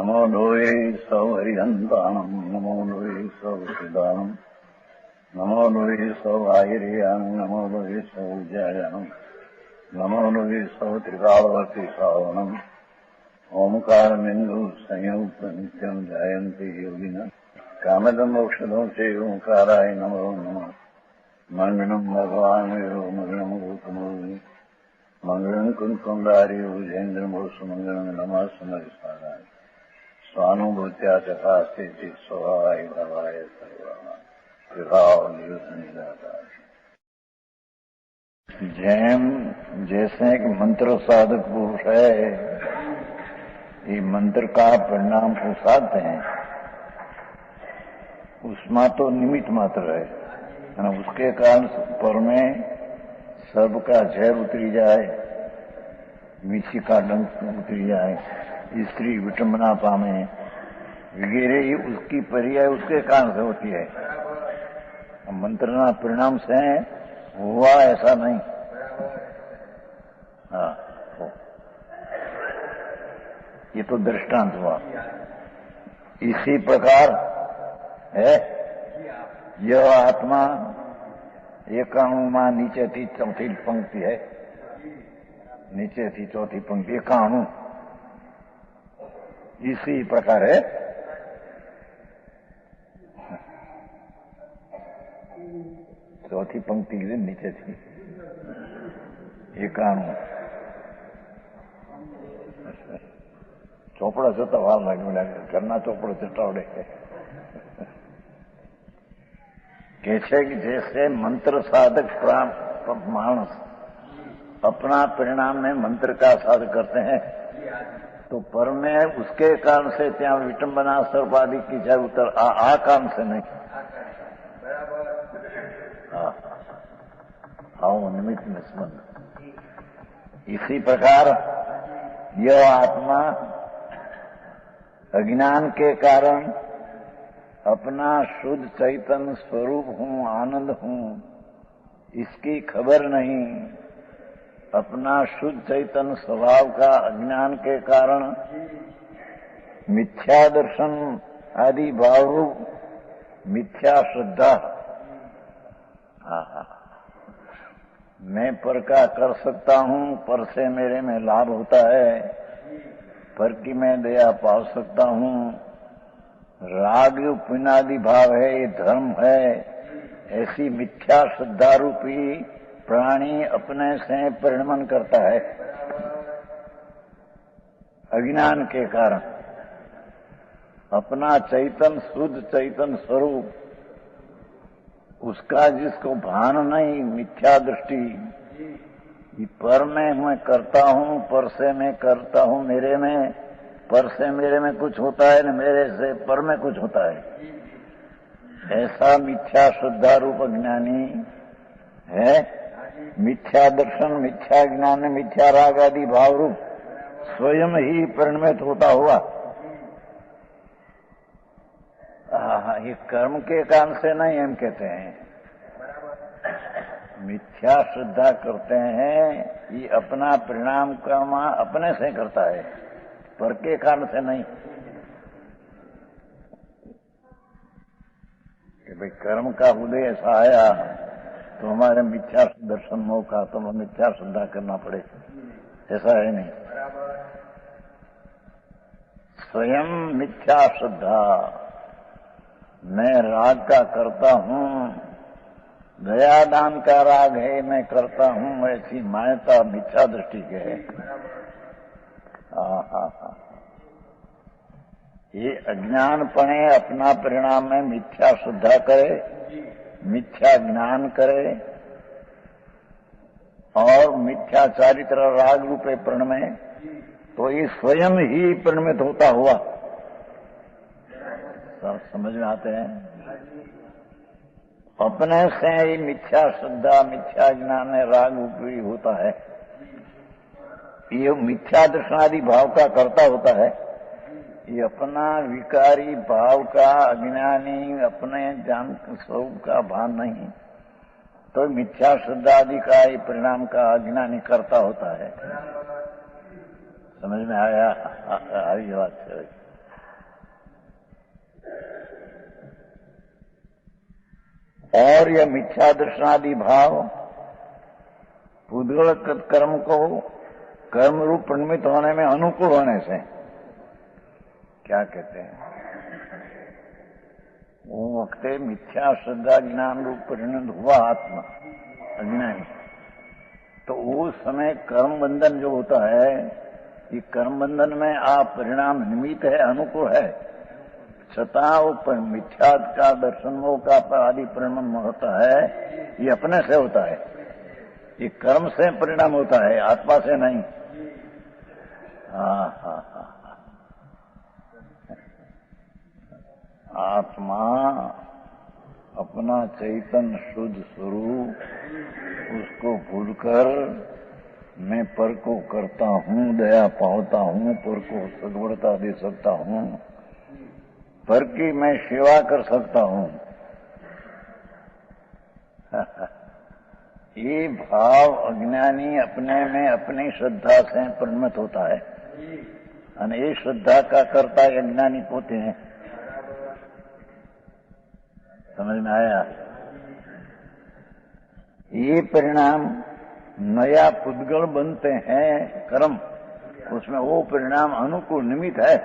नमो लोये सौहरिहन्ताणम् नमो लोये सौहृदानम् नमो लोये सौभागिर्यानम् नमो लोये सौज्यायानम् नमो लोये सौत्रिकालवर्ति सावनम् ओंकारमिन्दु संयुक्त नित्यम् जायन्ति योगिनः कामदम् औषधम् चैव ओंकाराय नमो नमः मङ्गलम् भगवान् विरो मङ्गलम् गौतमोऽग्नि मङ्गलम् कुन्कुण्डारि भुजेन्द्रमोसुमङ्गलम् नमः समरिसाराय स्वानुभूत्या चकास्ते स्वभावाय भवाय जैसे एक मंत्र साधक पुरुष है, ये मंत्र का परिणाम को साधते हैं, उसमें तो निमित्त मात्र है ना, उसके कारण पर में सर्व का जहर उतरी जाए, मिर्ची का डंक उतरी जाए, स्त्री विटंबना पामे वगैरह, ये उसकी पर्याय उसके कारण से होती है। मंत्रना परिणाम से हुआ ऐसा नहीं। हाँ, ये तो दृष्टांत हुआ। इसी प्रकार है यह आत्मा एक अणु नीचे थी चौथी पंक्ति है, नीचे थी चौथी पंक्ति एक अणु, इसी प्रकार है चौथी पंक्ति के नीचे थी एकाणु। ચોપડા જોતા વાર લાગે, ઘરના ચોપડો ચટાવડે કે છે કે जैसे मंत्र साधक मानस अपना परिणाम में मंत्र का साधक करते हैं, तो पर में उसके कारण से त्या विटंबना सर्प आदि की जाए उतर आ काम से नहीं। आओ निमित्त में संबंध। इसी प्रकार यह आत्मा अज्ञान के कारण अपना शुद्ध चैतन्य स्वरूप हूँ, आनंद हूँ, इसकी खबर नहीं। अपना शुद्ध चैतन्य स्वभाव का अज्ञान के कारण मिथ्या दर्शन आदि भावरूप मिथ्या श्रद्धा, मैं पर का कर सकता हूँ, पर से मेरे में लाभ होता है, पर की मैं दया पा सकता हूँ, राग पुनादि भाव है, ये धर्म है, ऐसी मिथ्या श्रद्धा रूपी प्राणी अपने से परिणमन करता है अज्ञान के कारण। अपना चैतन्य शुद्ध चैतन्य स्वरूप उसका जिसको भान नहीं, मिथ्या दृष्टि, पर में मैं करता हूँ, पर से मैं करता हूँ, मेरे में, पर से मेरे में कुछ होता है न मेरे से पर में कुछ होता है, ऐसा मिथ्या श्रद्धा रूप अज्ञानी है। मिथ्या दर्शन, मिथ्या ज्ञान, मिथ्या राग आदि भाव रूप स्वयं ही परिणमित होता हुआ ये कर्म के कारण से नहीं हम कहते हैं। मिथ्या श्रद्धा करते हैं, ये अपना परिणाम कर्म अपने से करता है, पर के कारण से नहीं कि भाई कर्म का उदय ऐसा आया तो हमारे मिथ्या दर्शन मोह का तो मिथ्या श्रद्धा करना पड़े, ऐसा है नहीं। स्वयं मिथ्या श्रद्धा, मैं राग का करता हूँ, दयादान का राग है, मैं करता हूँ, ऐसी मान्यता मिथ्या दृष्टि के है। ये अज्ञानपणे अपना परिणाम में मिथ्या श्रद्धा करे, मिथ्या ज्ञान करे और मिथ्या चारित्र राग रूपे परिणमे, तो ये स्वयं ही परिणमित होता हुआ समझ में आते हैं। अपने से ही मिथ्या श्रद्धा, मिथ्या ज्ञान राग रूपी होता है, ये मिथ्या दर्शनादि भाव का कर्ता होता है। ये अपना विकारी भाव का अज्ञानी, अपने जान स्वरूप का भान नहीं, तो मिथ्या श्रद्धा आदि का ही परिणाम का अज्ञानी करता होता है। समझ में आया? आई बात है। और यह मिथ्या दर्शनादि भाव पुद्गल कर्म को कर्म रूप परिणमित होने में अनुकूल होने से क्या कहते हैं, वो वक्त मिथ्या श्रद्धा ज्ञान रूप परिणत हुआ आत्मा अज्ञानी, तो उस समय कर्म बंधन जो होता है, ये कर्म बंधन में आप परिणाम निमित्त है, अनुकूल है, छता वो मिथ्या का दर्शन का आदि परिणाम होता है, ये अपने से होता है, ये कर्म से परिणाम होता है, आत्मा से नहीं। हाँ। आत्मा अपना चैतन्य शुद्ध स्वरूप उसको भूलकर मैं पर को करता हूँ, दया पाता हूँ, पर को सगवड़ता दे सकता हूँ, पर की मैं सेवा कर सकता हूँ। ये भाव अज्ञानी अपने में अपनी श्रद्धा से परिणत होता है, और ये श्रद्धा का कर्ता अज्ञानी होते हैं। समझ में आया? ये परिणाम नया पुद्गल बनते हैं कर्म, उसमें वो परिणाम अनुकूल निमित्त है,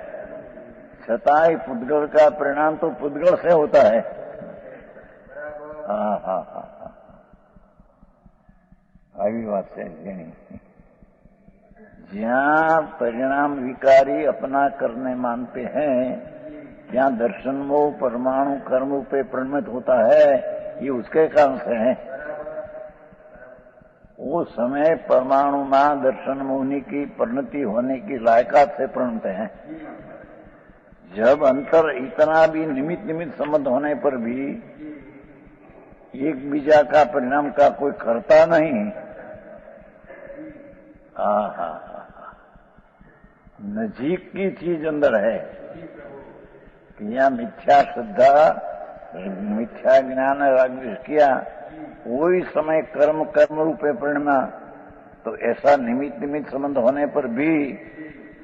छताई पुद्गल का परिणाम तो पुद्गल से होता है। हाँ। આવી વાત છે જેની જ્યાં परिणाम विकारी अपना करने मानते हैं, ત્યાં दर्शन वो परमाणु कर्म पे परिणत होता है, ये उसके कारण से है। वो समय परमाणु में दर्शन मुनि की परिणति होने की लायकात से परिणत है। जब अंतर इतना भी निमित्त संबंध होने पर भी एक बीजा का परिणाम का कोई करता नहीं। नजीक की चीज अंदर है कि यहाँ मिथ्या श्रद्धा, मिथ्या ज्ञान राग किया, वही समय कर्म रूपे परिणमा, तो ऐसा निमित्त संबंध होने पर भी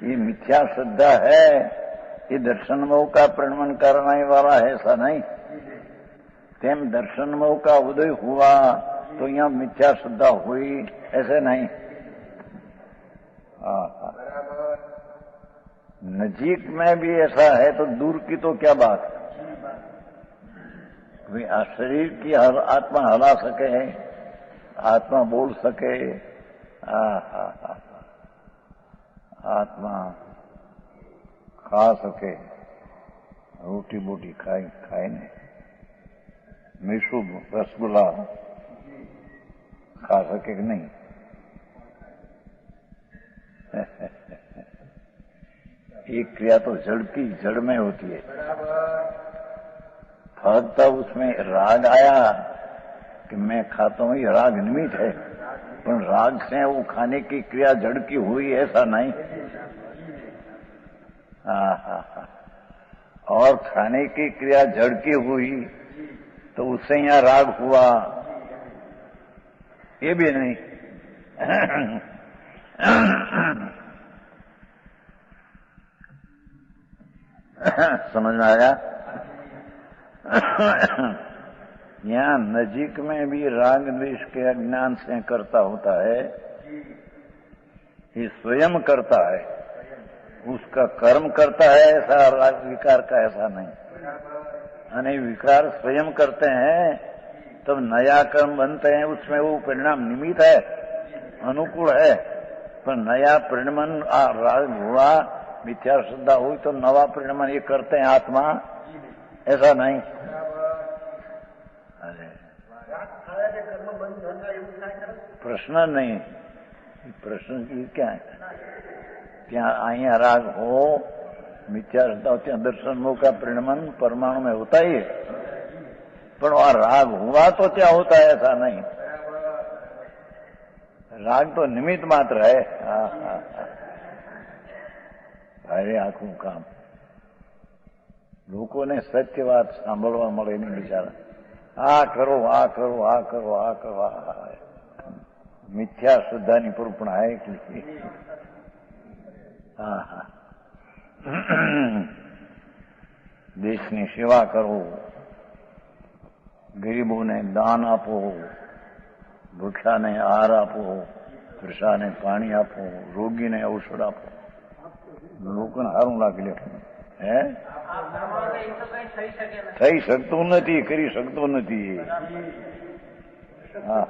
ये मिथ्या श्रद्धा है, ये दर्शन मोह का परिणमन करने वाला है, ऐसा नहीं। तेम दर्शन मोह का उदय हुआ तो यहाँ मिथ्या श्रद्धा हुई, ऐसे नहीं। नजीक में भी ऐसा है तो दूर की तो क्या बात। शरीर की आत्मा हला सके, आत्मा बोल सके, आत्मा खा सके, रोटी बोटी खाए ने, मीठू रसगुल्ला खा सके कि नहीं। एक क्रिया तो जड़ में होती है, फर्क तब उसमें राग आया कि मैं खाता हूं, ये राग निमित्त है, पर राग से वो खाने की क्रिया जड़ की हुई, ऐसा नहीं। और खाने की क्रिया जड़ की हुई तो उससे यहाँ राग हुआ, ये भी नहीं। समझ में आया? यहाँ नजीक में भी राग द्वेष के अज्ञान से करता होता है, ये स्वयं करता है, उसका कर्म करता है, ऐसा राग विकार का ऐसा नहीं। यानी विकार स्वयं करते हैं तब नया कर्म बनते हैं, उसमें वो परिणाम निमित्त है, अनुकूल है, पर नया परिणमन राग हुआ, मिथ्या श्रद्धा हुई तो नवा परिणमन ये करते हैं आत्मा, ऐसा नहीं। अरे प्रश्न नहीं, प्रश्न की क्या है? क्या अहिया राग हो, मिथ्या श्रद्धा होती, दर्शन मोह का परिणमन परमाणु में होता ही है, पर वहां राग हुआ तो क्या होता है, ऐसा नहीं। राग तो निमित्त मात्र है। अरे आखું કામ લોકોને સત્ય વાત સાંભળવા મળે નહીં બિચારા, આ કરો આ કરો આ કરો આ કરો, મિથ્યા શ્રદ્ધાની પૂર્ણ है कि દેશની સેવા કરો, ગરીબોને દાન આપો, ભૂખ્યાને આહાર આપો, તૃષાને પાણી આપો, રોગીને ઔષધ આપો. લોકોને સારું લાગે લે. હે થઈ શકતું નથી, કરી શકતો નથી. હા,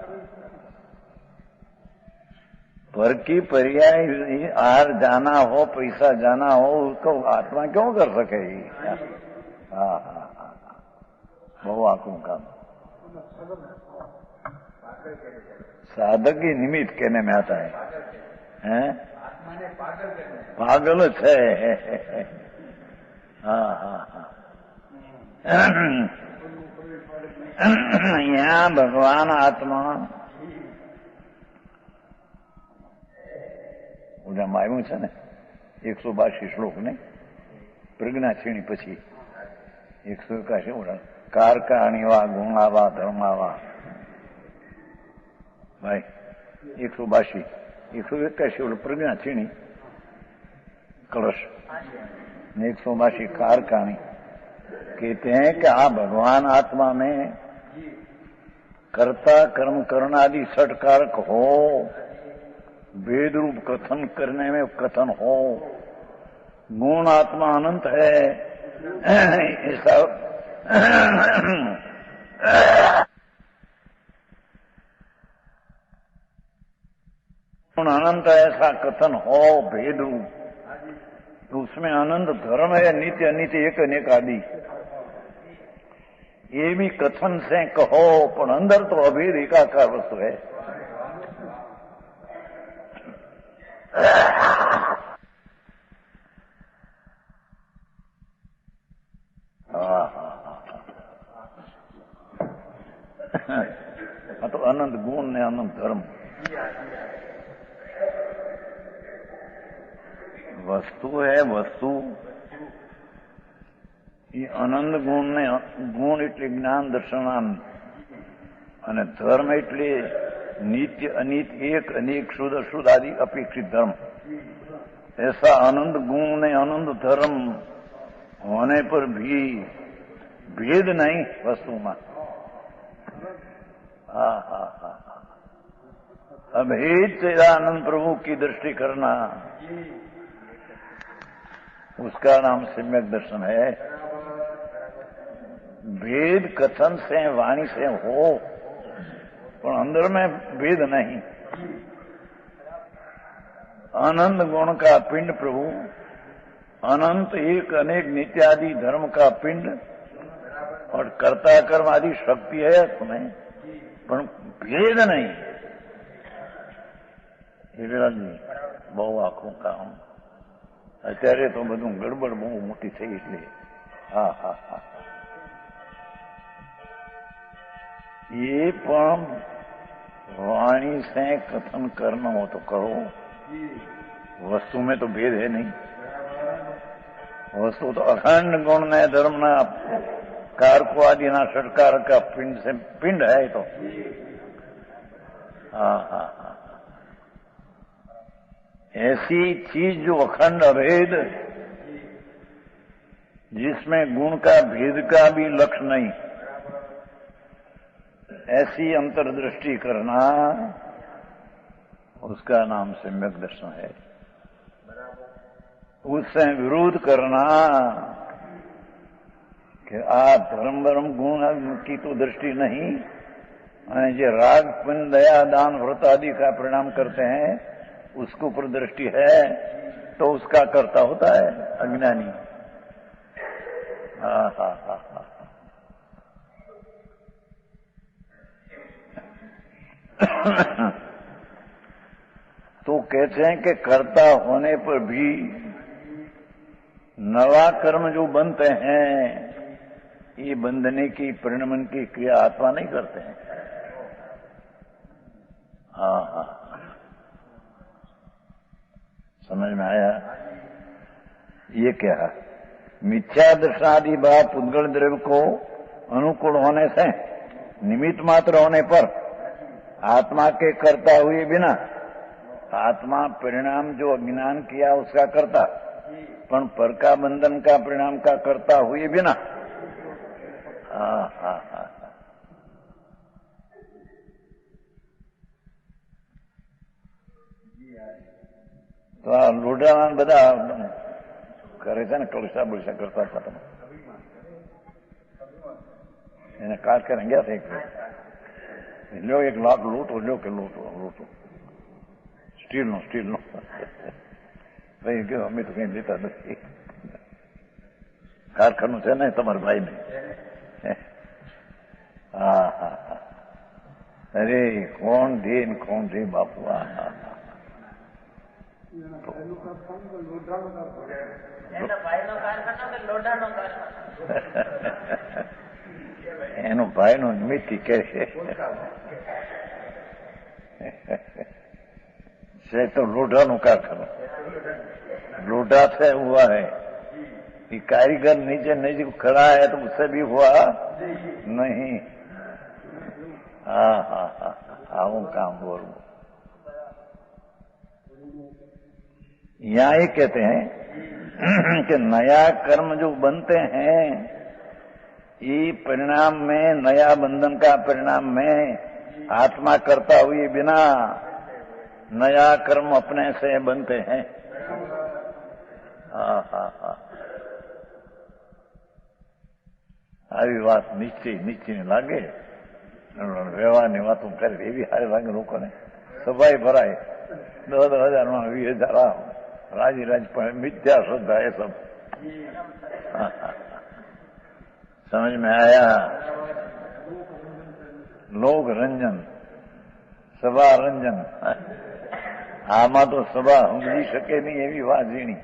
पर की पर्याय आहार जाना हो, पैसा जाना हो, उसको आत्मा क्यों कर सके? हाँ हाँ हाँ, बहु आंखों का साधक ही निमित्त कहने में आता है, पागल है. हाँ हाँ हाँ, यहाँ भगवान आत्मा ઉડામાં આવ્યું છે ને 182 શ્લોક ને પ્રજ્ઞા શ્રેણી પછી 181 ઉડા કારકાણીવા ગુણાવા ધર્માવા. ભાઈ 182 181 પ્રજ્ઞા શ્રેણી कलश ने 182 कारकाणी कहते हैं कि आप भगवान आत्मा में कर्ता कर्म करनादि षटकारक हो, वेद रूप कथन करने में कथन हो, गुण आत्मा अनंत है, ऐसा गुण अनंत ऐसा कथन हो भेद रूप, तो उसमें अनंत धर्म है, नित्य अनित्य एक अनेक आदि, ये भी कथन से कहो, पर अंदर तो अभेद एकाकार वस्तु है. तो अनंत गुण ने अनंत धर्म. वस्तु है वस्तु, ये अनंत गुण ने गुण એટલે જ્ઞાન દર્શનાન અને ધર્મ એટલે नित्य अनित एक अनेक शुद्ध अशुद्ध आदि अपेक्षित धर्म. ऐसा अनंत गुण ने अनंत धर्म होने पर भी भेद नहीं वस्तु में. हाँ हाँ हाँ, अभेद चिदानंद प्रभु की दृष्टि करना, उसका नाम सम्यक दर्शन है. भेद कथन से वाणी से हो, पर अंदर में भेद नहीं. अनंत गुण का पिंड प्रभु, अनंत एक अनेक नित्यादि धर्म का पिंड, और कर्ता कर्म आदि शक्ति है उसमें, पर भेद नहीं. હિરાજી બહુ આખું કામ. અત્યારે તો બધું ગડબડ બહુ મોટી થઈ એટલે હા હા હા, ये पण वाणी से कथन करना हो तो करो, वस्तु में तो भेद है नहीं. वस्तु तो अखंड गुण ने धर्म ना कारको आदि ना षटकार का पिंड से पिंड है. तो हाँ हाँ हाँ, ऐसी चीज जो अखंड अभेद, जिसमें गुण का भेद का भी लक्ष्य नहीं, ऐसी अंतर्दृष्टि करना, उसका नाम सम्यक दर्शन है. उससे विरोध करना कि आप धर्म वर्म गुण की तो दृष्टि नहीं, जो राग पुण्य दया दान व्रत आदि का परिणाम करते हैं उसको ऊपर दृष्टि है, तो उसका कर्ता होता है अज्ञानी. हाँ हाँ हाँ हाँ, तो कहते हैं कि कर्ता होने पर भी नवा कर्म जो बनते हैं, ये बंधने की परिणमन की क्रिया आत्मा नहीं करते हैं. हाँ हाँ, समझ में आया? ये क्या है? मिथ्या दर्शनादि भाव पुद्गल द्रव्य को अनुकूल होने से, निमित्त मात्र होने पर, आत्मा के करता हुए बिना, आत्मा परिणाम जो अज्ञान किया उसका करता, पण पर का बंधन का परिणाम का करता हुए बिना. हाँ हाँ हाँ, તો આ લોઢાના બધા કરે છે ને, કલશા બલશા કરતા હતા તમે એને કાટ કરીને ગયા હતા. લ્યો એક લાખ લોટો, લ્યો કે લોટો સ્ટીલનો ભાઈ ગયો, અમે તો કઈ લેતા નથી. કારખાનું છે ને તમારા ભાઈને. હા હા હા, અરે કોણ દે બાપુ. હા હા, એનો ભાઈનો નિમિત્ત કે છે તો लोढ़ा कारखाना, लोढ़ा से हुआ है कि कारीगर नीचे नहीं खड़ा है तो उससे भी हुआ नहीं. हाँ हाँ हाँ, आऊं काम बोलूं. यहाँ ये कहते हैं कि नया कर्म जो बनते हैं, ये परिणाम में, नया बंधन का परिणाम में आत्मा करता हुए बिना नया कर्म अपने से बनते हैं. હા હા હા, આવી વાત નિશ્ચય લાગે. વ્યવહારની વાતો કરે એવી સારી લાગે લોકોને. સભાઈ ભરાય 10,000 20,000 રાજી પણ મિથ્યા શ્રદ્ધા એ सब. समझ में आया? लोक रंजन, સભા રંજન. આમાં તો સભા સમજી શકે નહીં એવી વાત ઝીણી.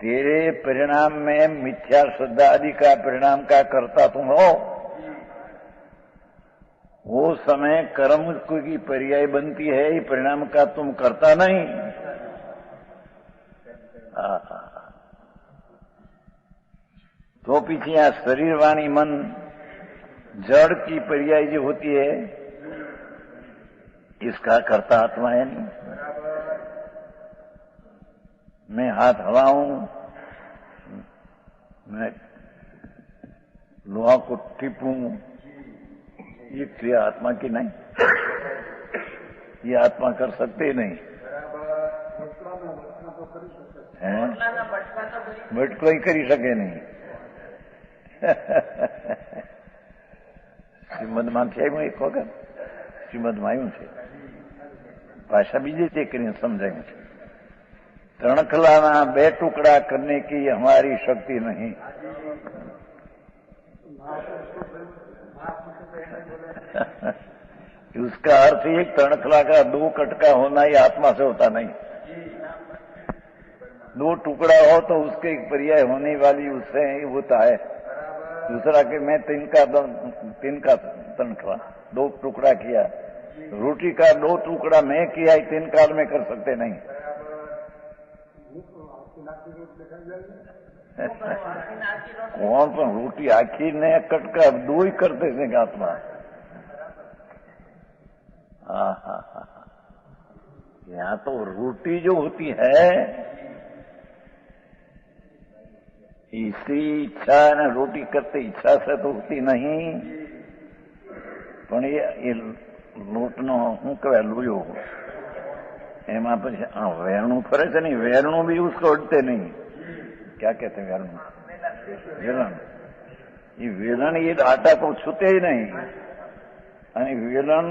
तेरे परिणाम में मिथ्या श्रद्धा आदि का परिणाम का करता तुम हो, वो समय कर्म की पर्याय बनती है, ये परिणाम का तुम करता नहीं. तो पीछे यहाँ शरीर वाणी मन जड़ की पर्याय जो होती है, इसका करता आत्मा है नहीं. मैं हाथ हलाऊं, मैं लोहा को टिपूं, ये क्रिया आत्मा की नहीं. ये आत्मा कर सकते नहीं है. बटको ही करी सके नहीं. શ્રીમદમાં થયું એક વખત, શ્રીમદમાં આવ્યું છે, ભાષા બીજી તે કરીને સમજાયું છે. तणखलाना 2 टुकड़ा करने की हमारी शक्ति नहीं. उसका अर्थ एक तणखला का 2 कटका होना ही आत्मा से होता नहीं. 2 टुकड़ा हो तो उसके एक पर्याय होने वाली उससे ही होता है. दूसरा कि मैं तीन का तणखला 2 टुकड़ा किया, रोटी का 2 टुकड़ा मैं किया, 3 काल में कर सकते नहीं. कौन पण रोटी आखी ने कटका 2 ही करते थे आत्मा. हाँ हाँ हाँ, यहाँ तो रोटी जो होती है इसी इच्छा ने रोटी करते इच्छा से तो होती नहीं, पण ये लोटनो શું કહેવાય લોયો એમાં પછી વેરણું ફરે છે ને, વેરણું भी उसको उड़ते नहीं. क्या कहते हैं वेलन? ये वेलन ये आटा को छूते ही नहीं. અને वेलन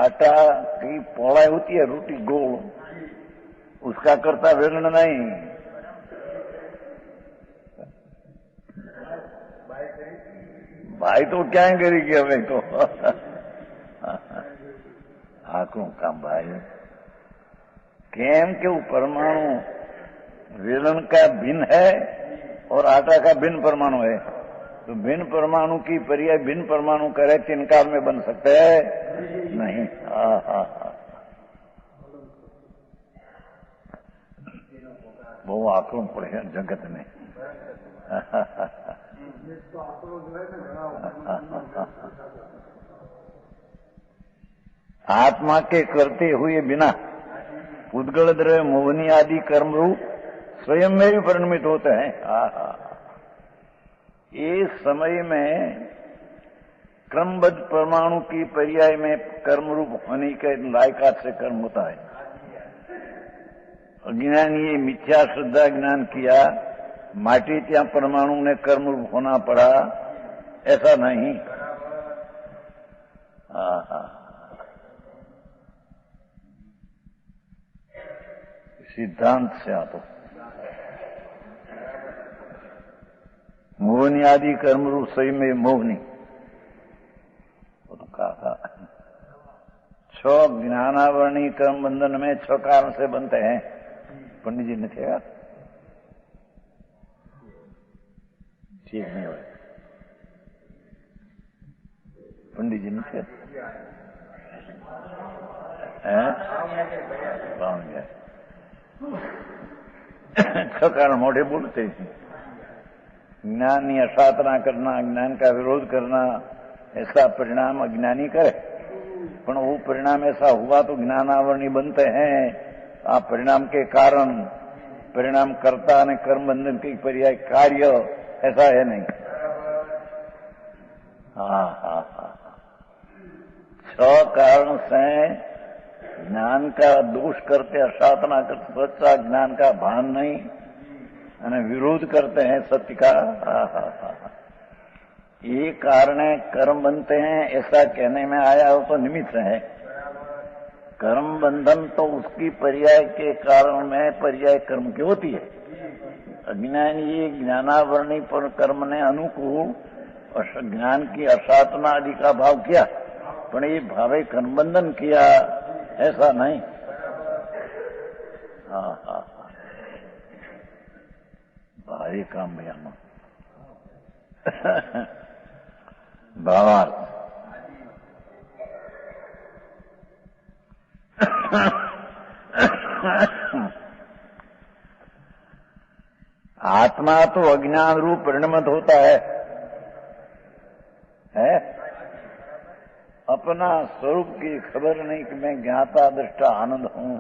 आटा की पौड़ाई होती है, रोटी गोल, उसका करता वेलन नहीं. भाई तो क्या करेगी हमें तो. आंखों का भाई केम के वो परमाणु वेलन का भिन्न है और आटा का भिन्न परमाणु है, तो भिन्न परमाणु की पर्याय भिन्न परमाणु करे 3 काल में बन सकते हैं नहीं. हाँ हाँ हाँ, बहु आंकड़ों पड़े हैं जगत में. आत्मा के करते हुए बिना उद्गल द्रव्य मोहनी आदि कर्म रूप स्वयं में भी परिणमित होते हैं. इस समय में क्रमबद्ध परमाणु की पर्याय में कर्म रूप होने के लायकात से कर्म होता है। अज्ञानी ये मिथ्या श्रद्धा ज्ञान किया, माटी त्या परमाणु ने कर्म रूप होना पड़ा, ऐसा नहीं। सिद्धांत से आप मोहनी आदि कर्म रूप सही में मोहनी तो कहा था। 6 ज्ञानावरणी कर्म बंधन में 6 कारण से बनते हैं। पंडित जी ने थे ठीक नहीं हुआ, पंडित जी ने थे पाऊंगे 6 कारण मोटे बोलते हैं। ज्ञान या साधना करना, ज्ञान का विरोध करना, ऐसा परिणाम अज्ञानी करे, पर वो परिणाम ऐसा हुआ तो ज्ञानावरणी बनते हैं। आप परिणाम के कारण, परिणाम कर्ता ने कर्म बंधन के पर्याय कार्य, ऐसा है नहीं। हाँ 6 कारण से ज्ञान का दोष करते, असाधना करते, सच्चा ज्ञान का भान नहीं, विरोध करते हैं सत्य का। ये कारण कर्म बनते हैं, ऐसा कहने में आया हो तो निमित्त है। कर्म बंधन तो उसकी पर्याय के कारण में पर्याय कर्म की होती है। अज्ञान ये ज्ञानावरणी पर कर्म ने अनुकूल ज्ञान की असाधना आदि का भाव किया, पर ये भावे कर्म बंधन किया, ऐसा नहीं। भारी काम भैया भावार्थ आत्मा तो अज्ञान रूप परिणमित होता है? अपना स्वरूप की खबर नहीं कि मैं ज्ञाता दृष्टा आनंद हूं,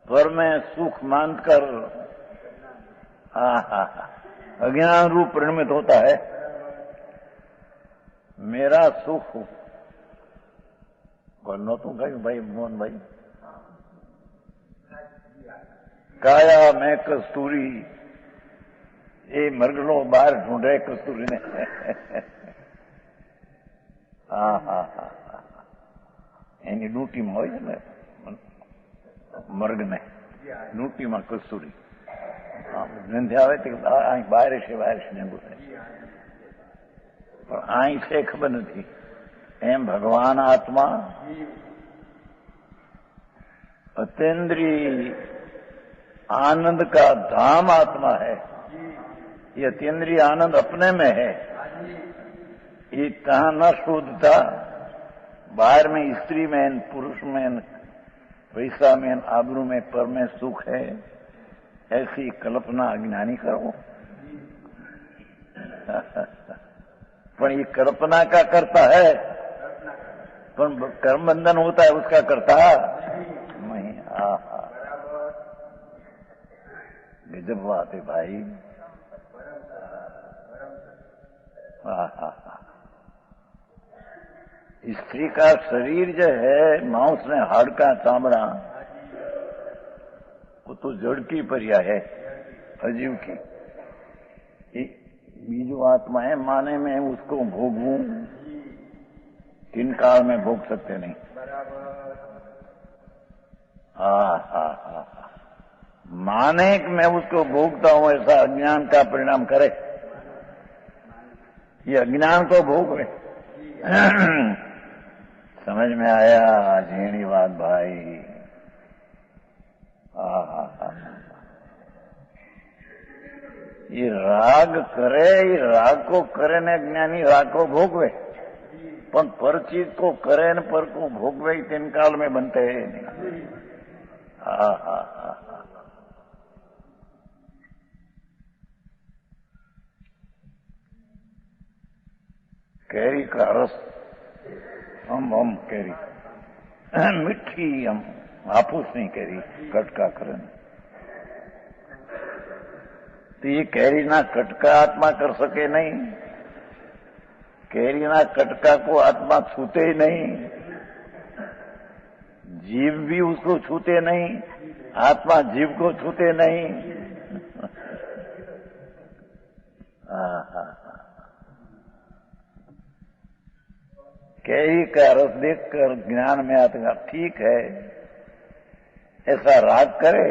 पर मैं सुख मानकर अज्ञान रूप परिणमित होता है। मेरा सुख बोलना तो भाई मोहन भाई, काया मैं कस्तूरी, ये मरगलो बाहर ढूंढे कस्तूरी ने। એની ડૂટીમાં હોય છે ને મર્ગને, ડૂટીમાં કસ્તુરી ગંધે આવે તો અહીં બહાર છે ને બોલે, પણ અહીં છે ખબર નથી। એમ ભગવાન આત્મા अतेंद्रीय आनंद का धाम आत्मा है। ये अतीन्द्रिय आनंद अपने में है, ये कहाँ न शोधता, बाहर में स्त्री में, पुरुष में, पैसा में, आबरू में, पर में सुख है, ऐसी कल्पना अज्ञानी करो। पर ये कल्पना का करता है, पर कर्म बंधन होता है उसका करता नहीं। गजब बात है भाई। स्त्री का शरीर जो है मांस में हाड़का चामड़ा, वो तो जड़ की पर्याय है, अजीव की। बीजो आत्मा है, माने में उसको भोगूं, तीन काल में भोग सकते नहीं। माने कि मैं उसको भोगता हूं, ऐसा अज्ञान का परिणाम करे, ये अज्ञान को भोग में। समझ में आया झीणी बात भाई। ये राग करे, ये राग को करे ने ज्ञानी राग को भोगवे, पर चीज को करे न पर को भोगवे तीन काल में बनते है नहीं। कैरी का रस हम कैरी मीठी, हम हाफूस नहीं कैरी कटका करे, तो ये कैरी ना कटका आत्मा कर सके नहीं, कैरीना कटका को आत्मा छूते ही नहीं, जीव भी उसको छूते नहीं, आत्मा जीव को छूते नहीं। कैरी का रस देखकर ज्ञान में आता, ठीक है ऐसा राग करे,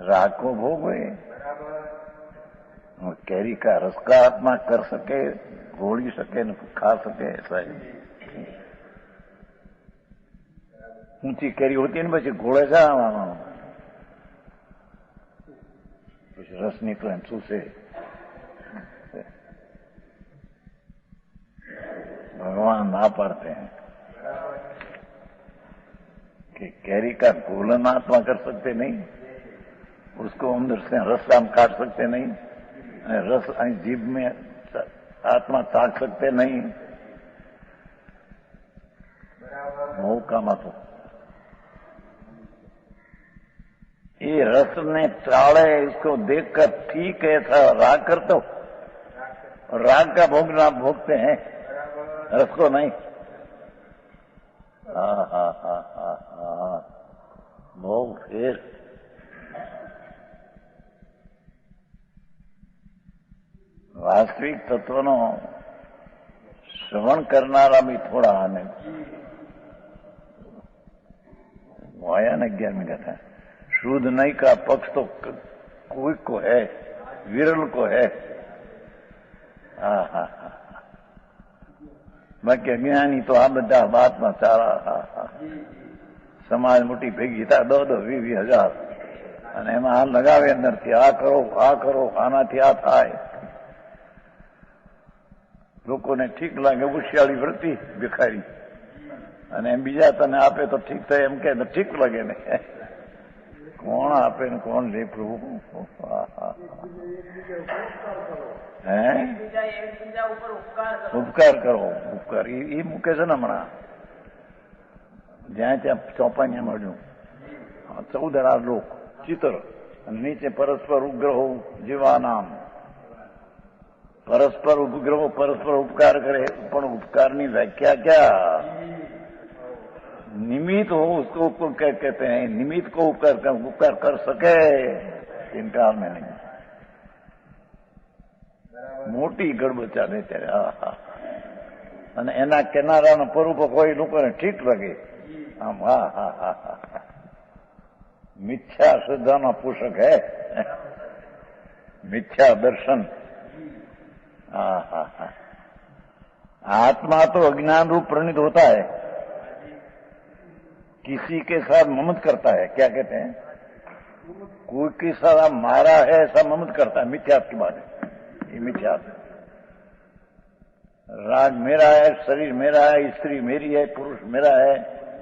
राग को भोगे, और कैरी का रस का आत्मा कर सके, घोड़ी सके न खा सके, ऐसा ही। ऊंची कैरी होती है ना, પછી ઘોળે છે कुछ रस निकले चूसे। भगवान ना पाड़ते हैं कि कैरी का घोलन आत्मा कर सकते नहीं, उसको अंदर से रस हम काट सकते नहीं, रस जीभ में आत्मा ताक सकते नहीं। मोह का मत ये रस ने चाड़े, इसको देखकर ठीक है था राग कर दो, राग का भोगना भोगते हैं, रस को नहीं। भोग फिर वास्तविक तत्वનો શ્રવણ કરનારા બી થોડા આને वाया ने 11वीं कथा, शुद्ध नहीं का पक्ष तो कोई को है, विरल को है। बाकी अज्ञानी तो आ બધા વાતમાં ચારા સમાજ મોટી ભેગી હતા 10-20 હજાર અને એમાં આ લગાવે અંદરથી આ કરો આનાથી આ થાય। લોકોને ઠીક લાગે ઉશિયાળી વૃત્તિ ભિખારી, અને એમ બીજા તને આપે તો ઠીક થાય એમ કે ઠીક લાગે ને, કોણ આપે ને કોણ લે પ્રભુ? હે ઉપકાર કરો, ઉપકાર એ મૂકે છે ને હમણાં જ્યાં ત્યાં ચોપાઈને મળ્યું 14 લોક ચિત્ર અને નીચે પરસ્પર ઉપગ્રહો જીવાનામ, परस्पर उपग्रह परस्पर उपकार करे, पर उपकार की व्याख्या क्या? निमित्त हो उसको क्या कहते हैं? निमित्त को उपकार कर सके, इनकार में नहीं। मोटी गड़बड़ चाले त्यारे અને એના કિનારાનો પરૂપ કોઈ લોકોને ઠીક લાગે આમ। મિથ્યા શ્રદ્ધાનો પોષક હે मिथ्या दर्शन। आत्मा तो अज्ञान रूप प्रणीत होता है, किसी के साथ ममत करता है, क्या कहते हैं, कोई के साथ मारा है ऐसा ममत करता है, मिथ्यात्व की बात है, ये मिथ्यात्व। राग मेरा है, शरीर मेरा है, स्त्री मेरी है, पुरुष मेरा है,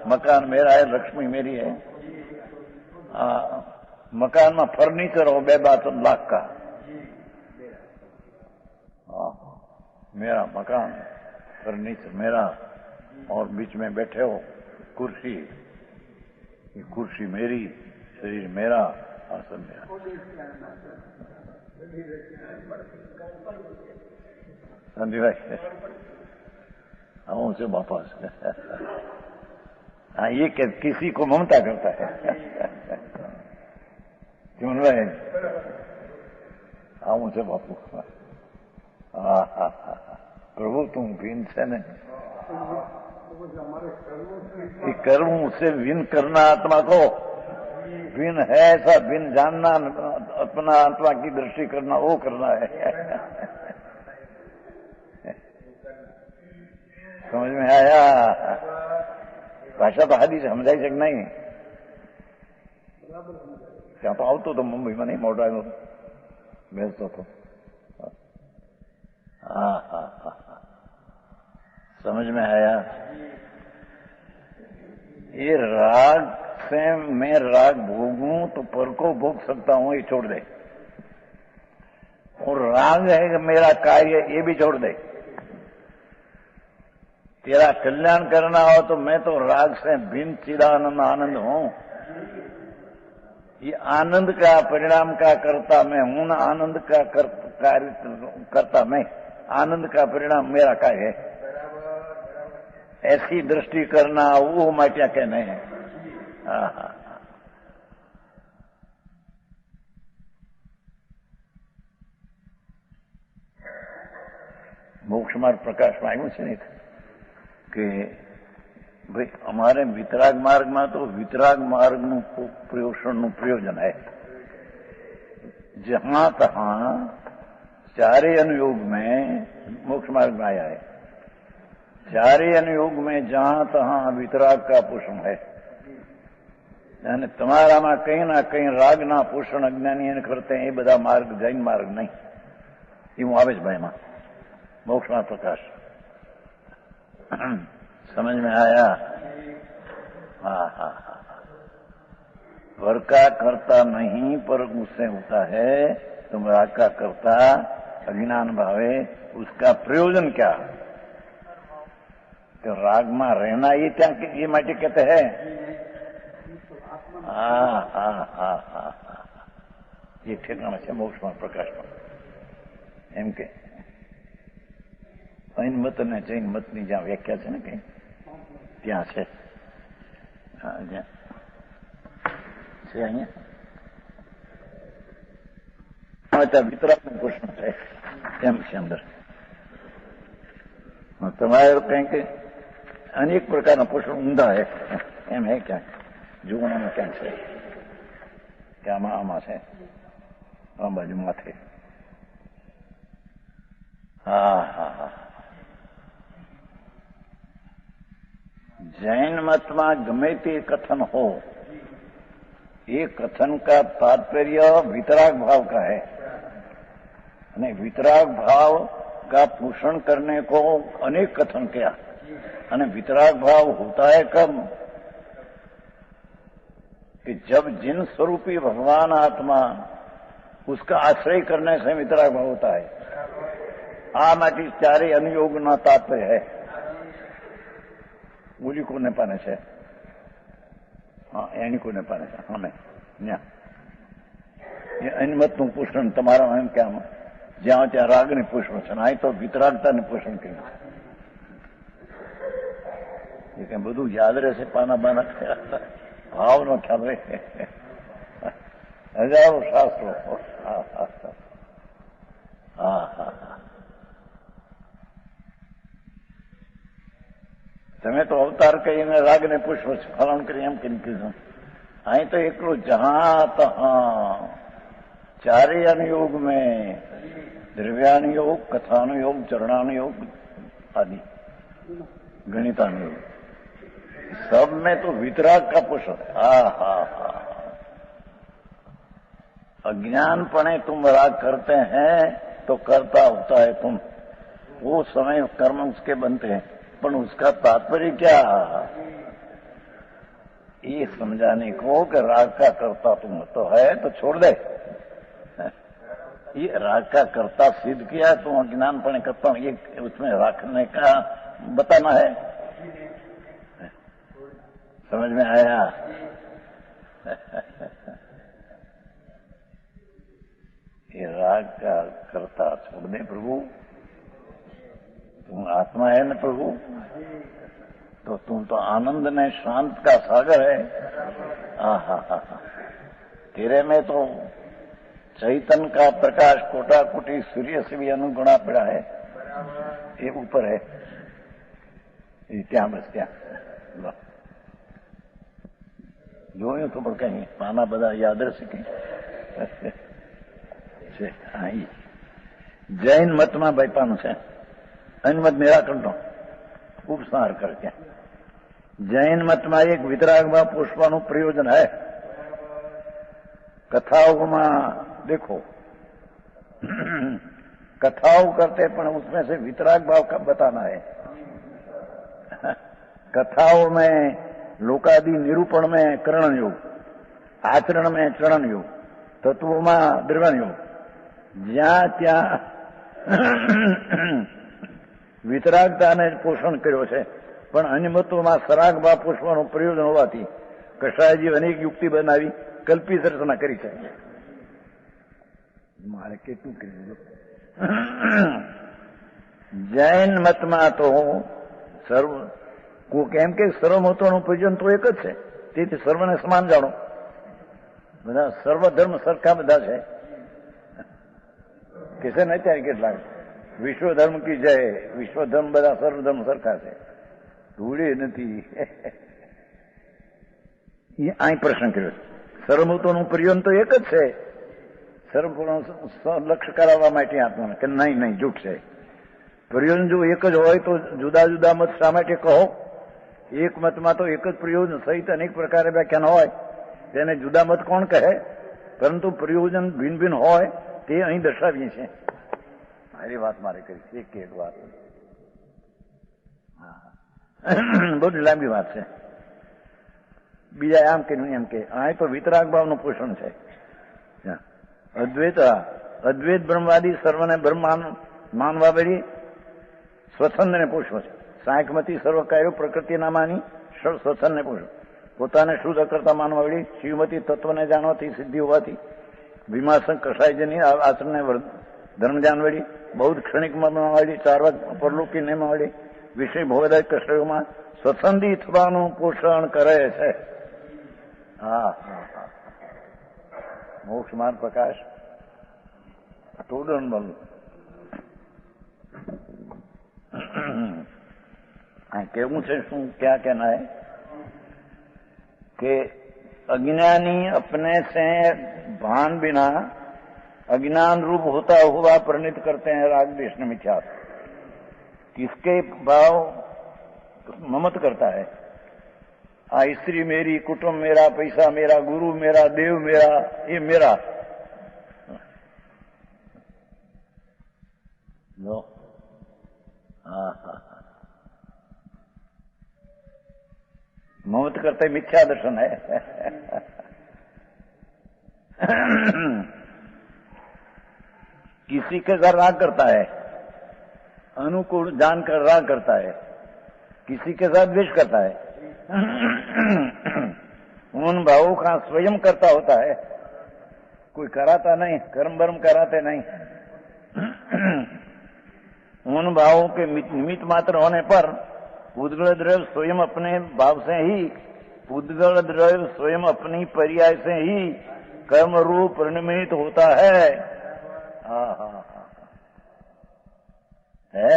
मकान मेरा है, लक्ष्मी मेरी है। मकान में फर्नीचर हो 2 लाख का, मेरा मकान फर्नीचर मेरा, और बीच में बैठे हो कुर्सी, ये कुर्सी मेरी, शरीर मेरा, आसन मेरा। समझी भाई? हम से वापस हाँ, ये किसी को ममता करता है क्यों भाई? हम से बापू प्रभु तुम विन से नहीं, कर्म से विन करना आत्मा को, विन है ऐसा विन जानना, अपना आत्मा की दृष्टि करना, वो करना है। समझ में आया? भाषा तो हादी समझाई सक नहीं, क्या तो आवतो तो मुंबई में नहीं मोटा भेजतो तो। समझ में आया? ये राग से मैं राग भोगूं तो पर को भोग सकता हूं, ये छोड़ दे। और राग है कि मेरा कार्य, ये भी छोड़ दे। तेरा कल्याण करना हो तो मैं तो राग से भिन्न चिदानंद आनंद हूं। ये आनंद का परिणाम का करता मैं हूं ना, आनंद का कार्य करता मैं। आनंद का परिणाम मेरा काय है। ऐसी दृष्टि करना वो माटिया कहने हैं। मोक्ष मार्ग प्रकाश में આવ્યું છે ને કે ભાઈ અમારે વિતરાગ માર્ગમાં તો વિતરાગ માર્ગનું પોષણનું પ્રયોજન है। जहां तहां चारे अनुयोग में मोक्ष मार्ग में आया है। चारे अनुयोग में जहां तहां वितराग का पोषण है। यानी તમારામાં કઈ ના કઈ રાગના પોષણ અજ્ઞાની એને કરते हैं। ये બધા માર્ગ જૈન માર્ગ નહીં। એવું આવે છે ભાઈમાં मोक्ष में प्रकाश। समझ में आया? हाँ हाँ हाँ। वर का करता नहीं पर उससे होता है। तुम राग का करता अज्ञान भावे उसका प्रयोजन क्या? तो राग में रहना ये माटे कहते हैं। हाँ हाँ हाँ हाँ हाँ, ये ठेकाना है मोक्ष में प्रकाश में। एम के जैन मत ने जैन मतनी ज्યાં વ્યાખ્યા છે ને કઈ ત્યાં છે। છે અહીંયા વિતરાગનું પોષણ છે એમ છે અંદર। તમારે કંઈક અનેક પ્રકારના પોષણ ઊંધા है એમ है ક્યાંક જોવાનામાં ક્યાંક છે કે આમાં છે આ બાજુ માથે। हाँ हाँ हाँ। जैन मत में गमे ते कथन हो, ये कथन का तात्पर्य वितराग भाव का है। वितराग भाव का पोषण करने को अनेक कथन किया। वितराग भाव होता है कब? कि जब जिन स्वरूपी भगवान आत्मा उसका आश्रय करने से वितराग भाव होता है। आ माटी चारे अनुयोग ना तात्पर्य है। बोली को ने पाने से हाँ एनी को ने पाने से हमें ये अनमत નું પોષણ તમારા એમ કે જ્યાં ત્યાં રાગને પોષણ છે આ તો વિતરાગતાને પોષણ કર્યું છે। એ કઈ બધું યાદ રહેશે પાના બાના ભાવનો ખ્યાલ રહે। હજારો શાસ્ત્રો। હા હા હા હા હા। તમે તો અવતાર કહીને રાગને પુષ્પ ફલન કરી એમ કઈ કીધું। અહીં તો એકલું જહાं તહાं चारे अनुयोग में द्रव्यानुयोग, कथानुयोग, चरणानुयोग आदि गणितानुयोग सब में तो वितराग का पोषण है। हा हा हा। अज्ञानपणे तुम राग करते हैं तो करता होता है तुम। वो समय कर्म उसके बनते हैं पर उसका तात्पर्य क्या ये समझाने को कि राग का करता तुम तो है तो छोड़ दे। ये राग का कर्ता सिद्ध किया तो अज्ञानपणे करता हूं ये उसमें रखने का बताना है। समझ में आया? ये राग का कर्ता छोड़ दे प्रभु। तुम आत्मा है न प्रभु तो तुम तो आनंद ने शांत का सागर है। हा। तेरे में तो चैतन्य का प्रकाश कोटा कोटि सूर्य से भी अनुगुणा पड़ा है। ये ऊपर है क्या बस क्या जो तो पर कहीं पाना बदा याद रह सके। जैन मत में भाई पानु है अनमत निराकरण उपसार करके जैन मत में एक वितराग में पुष्पानु प्रयोजन है। कथाओं में देखो कथाओं करते पर उसमें से वितराग भाव का बताना है। कथाओं में लोकादि निरूपण में करण योग, आचरण में चरण योग, तत्व में द्रव्य योग, ज्યાં ત્યાં વિતરાગતાને પોષણ કર્યો છે પણ અનિમત્વમાં સરાગ ભાવ પોષવાનું પ્રયોજન હોવાથી કષાયજી અનેક યુક્તિ બનાવી કલ્પિત રચના કરી છે। મારે કેટલું કર્યું જૈન મતમાં તો સર્વ કેમ કે સર્વમતોનું પ્રયોજન તો એક જ છે, તેથી સર્વને સમાન જાણો. બધા સર્વધર્મ સરખા બધા છે કે છે ને અત્યારે કેટલાક વિશ્વધર્મ કી જય, વિશ્વધર્મ બધા સર્વધર્મ સરખા છે, ધૂળે નથી. અહીં પ્રશ્ન કર્યો સર્વમતોનું પ્રયોજન તો એક જ છે, સર્વપૂર્ણ લક્ષ્ય કરાવવા માટે આત્માને કે નહીં નહીં જૂઠ છે. પ્રયોજન જો એક જ હોય તો જુદા જુદા મત શા માટે કહો? એક મતમાં તો એક જ પ્રયોજન સહિત અનેક પ્રકારે વ્યાખ્યાન હોય, તેને જુદા મત કોણ કહે? પરંતુ પ્રયોજન ભિન્ન ભિન્ન હોય તે અહીં દર્શાવીએ છીએ. મારી વાત મારે કરી એક વાત બહુ જ લાંબી વાત છે. બીજા આમ કે એમ કે અહીં તો વિતરાગ ભાવનું પોષણ છે. અદ્વૈત બ્રહ્મવાદી સર્વને બ્રહ્મ માનવા વળી સ્વચ્છંદને પોષવો છે. સાંખ્યમતી સર્વ કાર્યો પ્રકૃતિના માની સ્વચ્છંદને પોષવો, પોતાને શુદ્ધ કરતા માનવા વળી શિવમતી તત્વને જાણવાથી સિદ્ધિ હોવાથી વિમાસન કસાયજની આચરણને ધર્મ જાણ વળી બૌદ્ધ ક્ષણિક મનમાં વળી ચારવાક પરલોકી નેમાં વળી વિષય ભોગદાયક કષયોમાં સ્વચ્છંદી થવાનું પોષણ કરે છે. હા મોક્ષ માર્ગ પ્રકાશ ટોડન બલ કેવું છે શું क्या कहना है कि अज्ञानी अपने से भान बिना अज्ञान रूप होता हुआ परिणित करते हैं राग द्वेष मिथ्या. किसके भाव ममत करता है? स्त्री मेरी, कुटुंब मेरा, पैसा मेरा, गुरु मेरा, देव मेरा, ये मेरा. लो ममत करते मिथ्या दर्शन है. किसी के साथ राग करता है, अनुकूल जानकर राग करता है, किसी के साथ द्वेष करता है. उन भावों का स्वयं करता होता है, कोई कराता नहीं, कर्म वर्म कराते नहीं. उन भावों के निमित्त मात्र होने पर पूदगल द्रव्य स्वयं अपने भाव से ही, पूदगल द्रव्य स्वयं अपनी पर्याय से ही कर्म रूप परिणमित होता है. है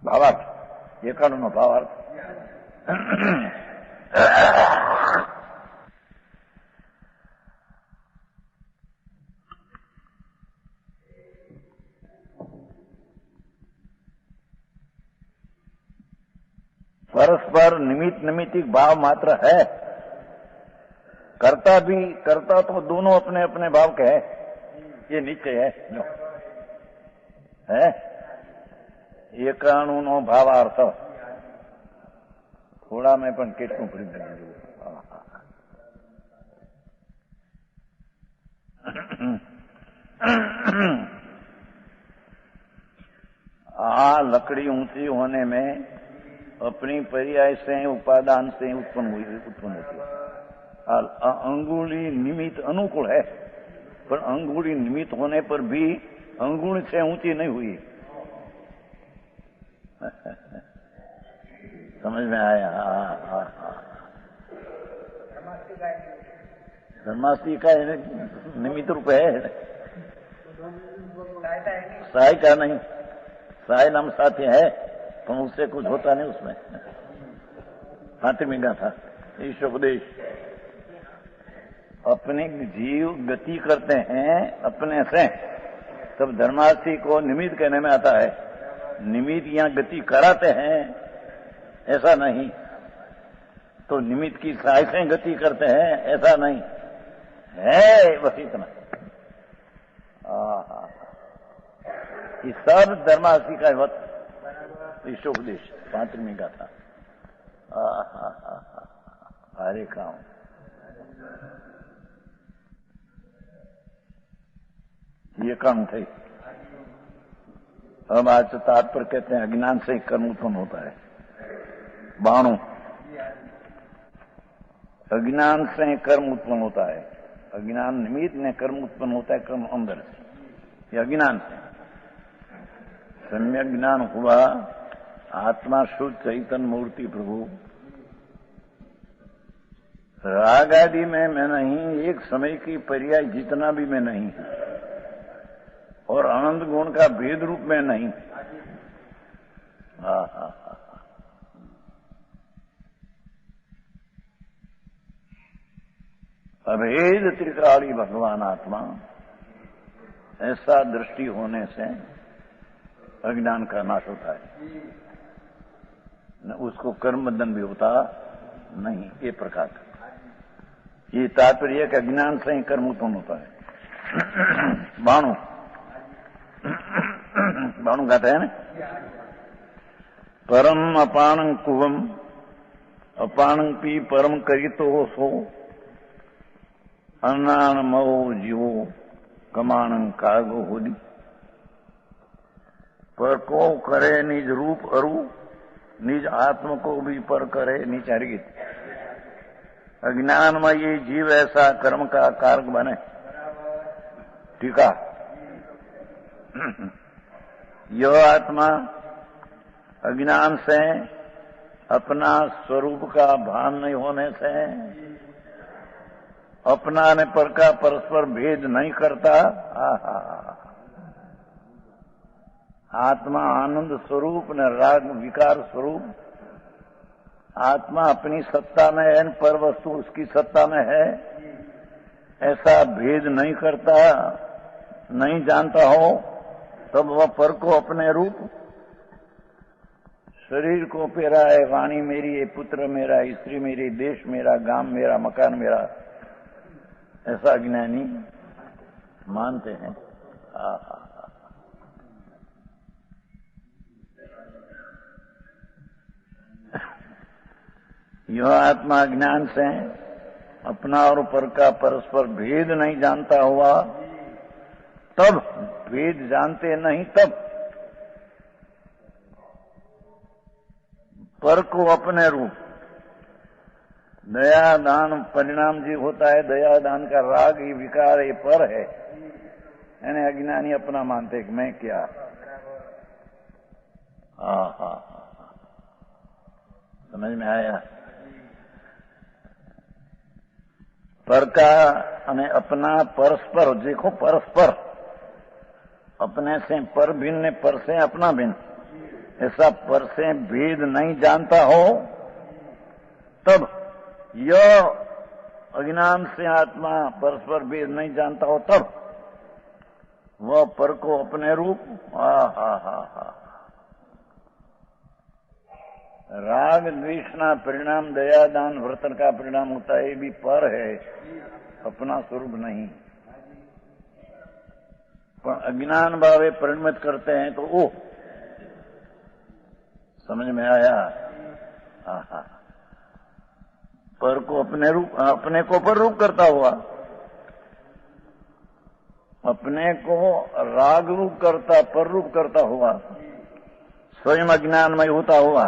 भावार्थ, ये कानून भावार्थ. परस्पर निमित्त निमित्तिक भाव मात्र है. करता तो दोनों अपने अपने भाव के है, ये निश्चय है. जो है ये कानून भावार्थ थोड़ा मैं पण કેટલું ભરી દીધું. लकड़ी ऊंची होने में अपनी पर्याय से उपादान से उत्पन्न होती है. अंगुली निमित्त अनुकूल है, पर अंगुली निमित्त होने पर भी अंगुली से ऊंची नहीं हुई. समझ में आया? धर्मास्ती का निमित्त रूप है, सहाय का नहीं. सहाय नाम साथी है तो उससे कुछ होता नहीं. उसमें हाथी था ईशोपदेश. अपने जीव गति करते हैं अपने से, तब धर्मार्थी को निमित्त कहने में आता है. निमित्त यहाँ गति कराते हैं ऐसा नहीं, तो निमित्त की सहाय से गति करते हैं ऐसा नहीं है. बस इतना. ये सब धर्मार्थी का वत ईशोपदेश 5वीं का था. हरे काम ये कर्म थे. अब आज तात्पर्य कहते हैं अज्ञान से कर्म उत्पन्न होता है. 92 अज्ञान से कर्म उत्पन्न होता है, अज्ञान निमित्त में कर्म उत्पन्न होता है, कर्म अंदर से, ये अज्ञान से। सम्यक ज्ञान हुआ, आत्मा शुद्ध चैतन्य मूर्ति प्रभु, राग आदि में मैं नहीं, एक समय की पर्याय जितना भी मैं नहीं, और आनंद गुण का भेद रूप में नहीं। अभेद त्रिकाली भगवान आत्मा, ऐसा दृष्टि होने से अज्ञान का नाश होता है, न उसको कर्म बंधन भी होता नहीं। ये प्रकार का ये तात्पर्य कि अज्ञान से ही कर्म उत्पन्न होता है। बाणु बाणु कहते हैं ना, परम अपानं कुवम अपानं पी परम करितो सो अन्नानमो जीवो कमानं कागो होदी। पर को करे निज रूप अरु, निज आत्म को भी पर करे निज हरित। अज्ञान में ये जीव ऐसा कर्म का कारक बने। टीका, यह आत्मा अज्ञान से, अपना स्वरूप का भान नहीं होने से, अपना ने पर का परस्पर भेद नहीं करता। आत्मा आनंद स्वरूप न राग विकार स्वरूप, आत्मा अपनी सत्ता में है, पर वस्तु उसकी सत्ता में है, ऐसा भेद नहीं करता, नहीं जानता हो, तब वह पर को अपने रूप, शरीर को पेरा है, वाणी मेरी है, पुत्र मेरा, स्त्री मेरी, देश मेरा, गांव मेरा, मकान मेरा, ऐसा ज्ञानी मानते हैं। यह आत्मा ज्ञान से अपना और पर का परस्पर भेद नहीं जानता हुआ, तब भेद जानते नहीं, तब पर को अपने रूप, दया दान परिणाम जी होता है, दया दान का राग ये विकार ये पर है, यानी अज्ञानी अपना मानते कि मैं क्या। समझ में आया? पर का અને अपना परस्पर, देखो परस्पर, अपने से पर भिन्न, पर से अपना भिन्न, ऐसा पर से भेद नहीं जानता हो, तब यह अज्ञान से आत्मा परस्पर भेद नहीं जानता हो, तब वह पर को अपने रूप, राग द्वेषना परिणाम दया दान वर्तन का परिणाम होता है, ये भी पर है, अपना स्वरूप नहीं। पर अज्ञान भावे परिणमित करते हैं तो वो समझ में आया। पर को अपने रूप, अपने को पर रूप करता हुआ, अपने को राग रूप करता, पर रूप करता हुआ, स्वयं अज्ञानमय होता हुआ,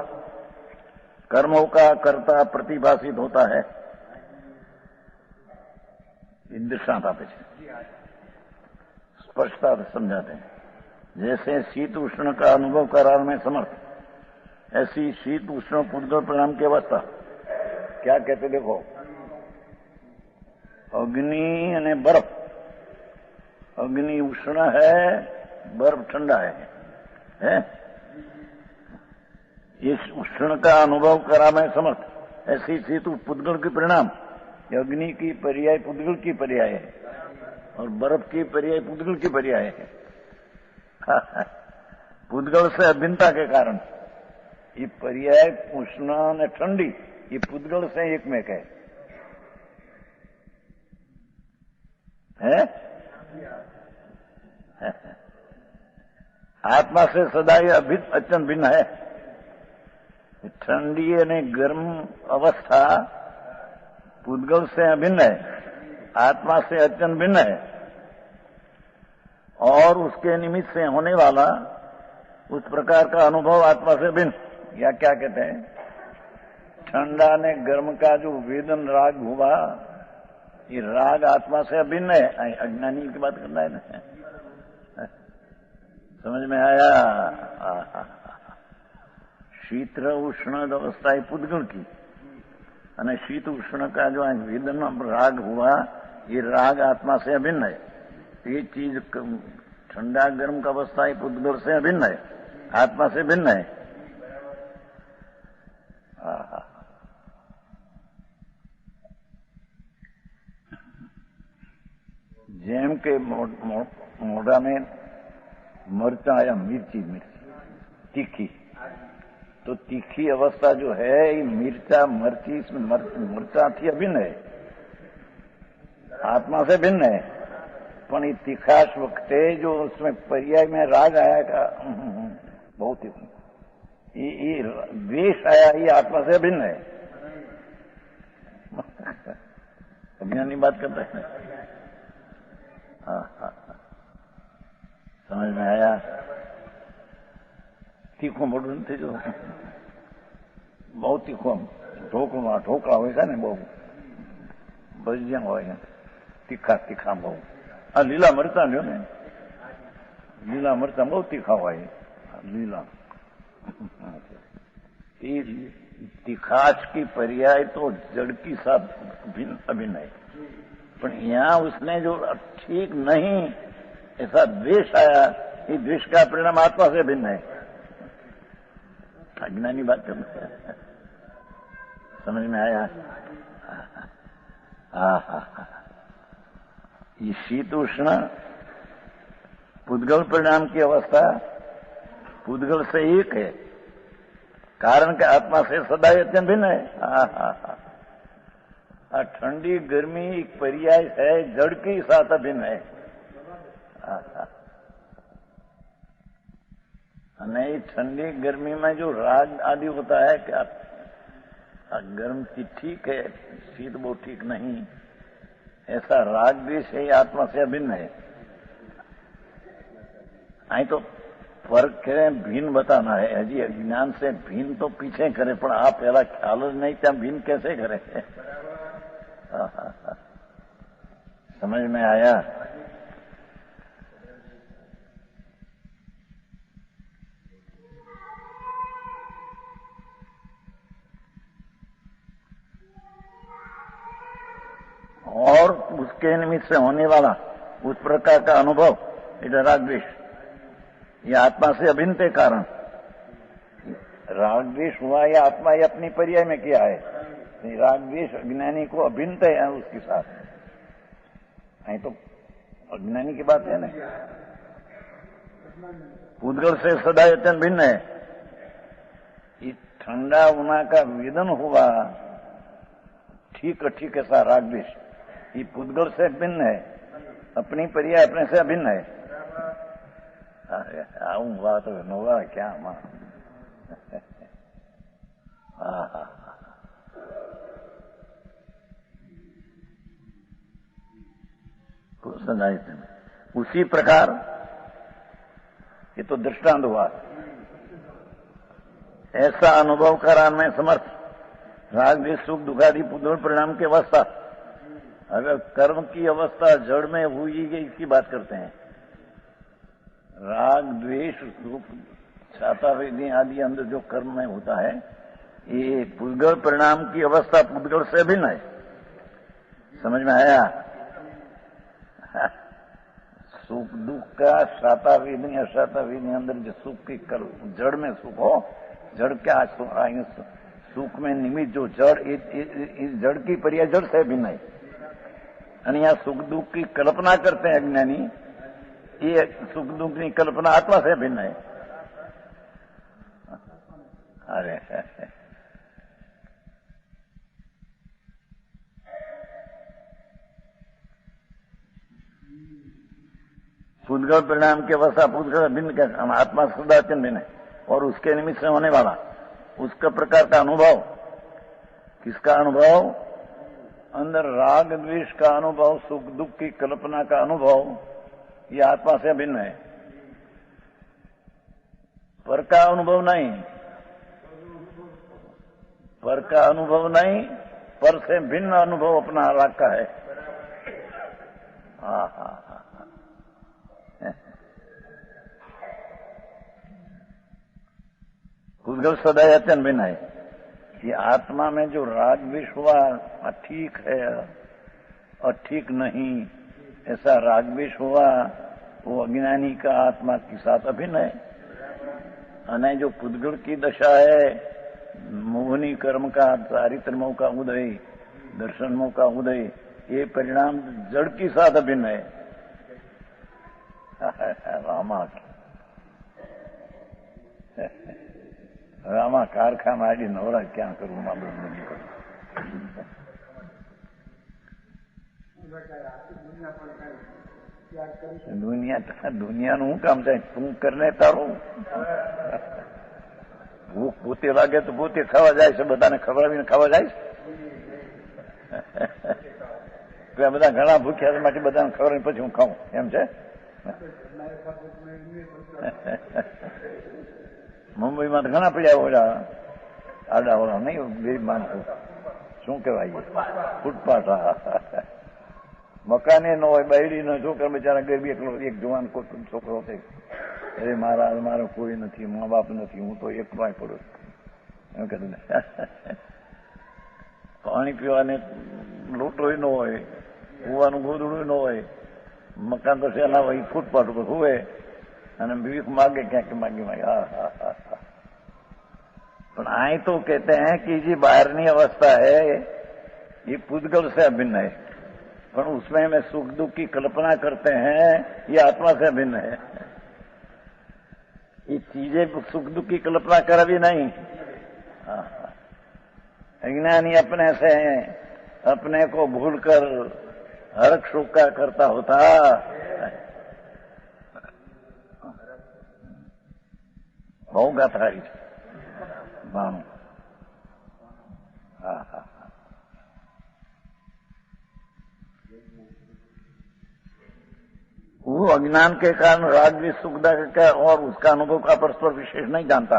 कर्मों का कर्ता प्रतिभाषित होता है। दृष्टांत आप स्पष्टता से समझाते हैं। जैसे शीत उष्ण का अनुभव कराने में समर्थ, ऐसी शीत उष्ण पुद्गल परिणाम की अवस्था क्या कहते देखो, अग्नि यानी बर्फ, अग्नि उष्ण है, बर्फ ठंडा है? इस उष्ण का अनुभव करा में समर्थ, ऐसी शीत पुद्गल की परिणाम, अग्नि की पर्याय पुद्गल की पर्याय है, और बर्फ की पर्याय पुद्गल की पर्याय है। पुद्गल से अभिन्नता के कारण ये पर्याय उष्ण ने ठंडी, ये पुद्गल से एक में है। आत्मा से सदा ये अत्यंत भिन्न है। ठंडी यानी गर्म अवस्था पुद्गल से अभिन्न है, आत्मा से अत्यंत भिन्न है, और उसके निमित्त से होने वाला उस प्रकार का अनुभव आत्मा से भिन्न, या क्या कहते हैं, ठंडा ने गर्म का जो वेदन राग हुआ, ये राग आत्मा से अभिन्न है। अज्ञानी की बात करना है ना, समझ में आया? शीत उष्ण अवस्था पुद्गल की, અને शीत उष्ण का जो वेदन राग हुआ, ये राग आत्मा से अभिन्न है। ये चीज ठंडा गर्म का अवस्था ही पुद्गल से अभिन्न है, आत्मा से भिन्न है। જેમ કે મોઢા में मरचा या मिर्ची तीखी, तो तीखी अवस्था जो है ये मिर्ची इसमें मरचा थी अभिन्न है, आत्मा से भिन्न है। पण ये तीखाश वक्ते जो उसमें पर्याय में राग आया का बहुत ये द्वेष आया, ये आत्मा से भिन्न है। अज्ञानी बात करता है। समझ में आया? तीखो मोटू नहीं जो बहुत तीखो ढोकड़ा होगा ने बहु भजिया होगा तीखा तीखा बहु। आ लीला मरचा लो ने, लीला मरचा बहुत तीखा हुआ है लीला। तीखाश की पर्याय तो जड़ की साथ अभिन्न है, पर यहाँ उसने जो ठीक नहीं ऐसा द्वेष आया, ये द्वेष का परिणाम आत्मा से भिन्न है। अज्ञानी बात करना है। समझ में आया? ये शीत उष्ण पुद्गल परिणाम की अवस्था पुद्गल से एक है, कारण के आत्मा से सदा अत्यंत भिन्न है। ठंडी गर्मी एक पर्याय है, जड़ के साथ भिन्न है। नहीं, ठंडी गर्मी में जो राग आदि होता है क्या गर्म की ठीक है, शीत वो ठीक नहीं, ऐसा राग देश है, आत्मा से अभिन्न है। आई तो फर्क करें, भिन्न बताना है। हजी अज्ञान से भिन्न तो पीछे करे, पर आप पहला ख्याल नहीं क्या भिन्न कैसे करे? समझ में आया? और उसके निमित्त से होने वाला उस प्रकार का अनुभव, इधर राग द्वेष, ये आत्मा से अभिन्न के कारण राग द्वेष हुआ, या आत्मा ये अपनी पर्याय में किया है। राग द्वेष अज्ञानी को अभिन्न है उसके साथ, नहीं तो अज्ञानी की बात है ना। पुद्गल से सदा अत्यंत भिन्न है। ये ठंडा उना का वेदन हुआ, ठीक ठीक ऐसा राग द्वेष ये पुद्गल से भिन्न है, अपनी पर्याय अपने से अभिन्न है। आऊंगा तो होगा क्या मां? उसी प्रकार ये तो दृष्टांत हुआ, ऐसा अनुभव कराने में समर्थ राग द्वेष सुख दुखादि पुद्गल परिणाम की अवस्था। अगर कर्म की अवस्था जड़ में हुई गई, इसकी बात करते हैं। राग द्वेष सुख छाता वेदी आदि अंदर जो कर्म में होता है, ये पुद्गल परिणाम की अवस्था पुद्गल से भिन्न है। समझ में आया? सुख दुख का शाता वेदी अशाता वेदी अंदर जो सुख की जड़ में सुख हो, जड़ क्या सुख में निमित्त जो जड़, इस जड़ की पर्याय जड़ से भिन्न है। और यहाँ सुख दुख की कल्पना करते हैं अज्ञानी, ये सुख दुख की कल्पना आत्मा से भिन्न है। अरे पुद्गल परिणाम की अवस्था पुद्गल भिन्न का आत्मा सदा अत्यंत भिन्न है, और उसके निमित्त से होने वाला उसका प्रकार का अनुभव, किसका अनुभव? अंदर राग द्वेष का अनुभव, सुख दुख की कल्पना का अनुभव, ये आत्मा से भिन्न है, पर का अनुभव नहीं। पर का अनुभव नहीं, पर से भिन्न अनुभव अपना राग का है। हाँ हाँ हाँ, पुद्गल सदा अत्यंत भिन्न है। ये आत्मा में जो राग विष हुआ, ठीक है और ठीक नहीं, ऐसा राग विष हुआ, वो अज्ञानी का आत्मा के साथ अभिन्न है। अने जो पुद्गल की दशा है, मोहनी कर्म का, चारित्र मोह का उदय, दर्शन मोह का उदय, ये परिणाम जड़ के साथ अभिन्न है। रामा रामा कारखा मारी नवरा क्या करूं, मालूम नहीं करूं। दुनिया નું કામ છે, તું કરને તારું. ભૂખ પોતે લાગે તો પોતે ખાવા જાય છે, બધાને ખવડાવીને ખાવા જાય છે. બધા ઘણા ભૂખ્યા છે, માટે બધાને ખવડાવીને પછી હું ખાઉં એમ છે. મુંબઈમાં તો ઘણા પડ્યા ઓલા આડા ઓલા નહીં, ગરીબ માણસો, શું કહેવાય, ફૂટપાથ. મકાને ન હોય, બાયડીનો છોકરો બિચારા ગરીબ એકલો, એક જવાન છોકરો છે, અરે મારો કોઈ નથી, મા બાપ નથી, હું તો એકલો પડ્યો એમ કહેતું. પાણી પીવાને લોટોય ન હોય, હોવાનું ગોદડું ન હોય, મકાન તો શેના હોય, ફૂટપાથ ઉપર હોય અને ભીખ मांगे क्या कि मांगी मांगे. पर आए तो कहते हैं कि ये बाहरनी अवस्था है, ये पुद्गल से अभिन्न है, पर उसमें में सुख दुख की कल्पना करते हैं, ये आत्मा से अभिन्न है. ये चीजें सुख दुख की कल्पना कर भी नहीं. अज्ञानी अपने से अपने को भूलकर हर्ष शोक का करता होता. બહુ ગાથારી છે બાણું. હા હા, वो अज्ञान के कारण राग भी सुखदा का और उसका अनुभव का परस्पर विशेष नहीं जानता.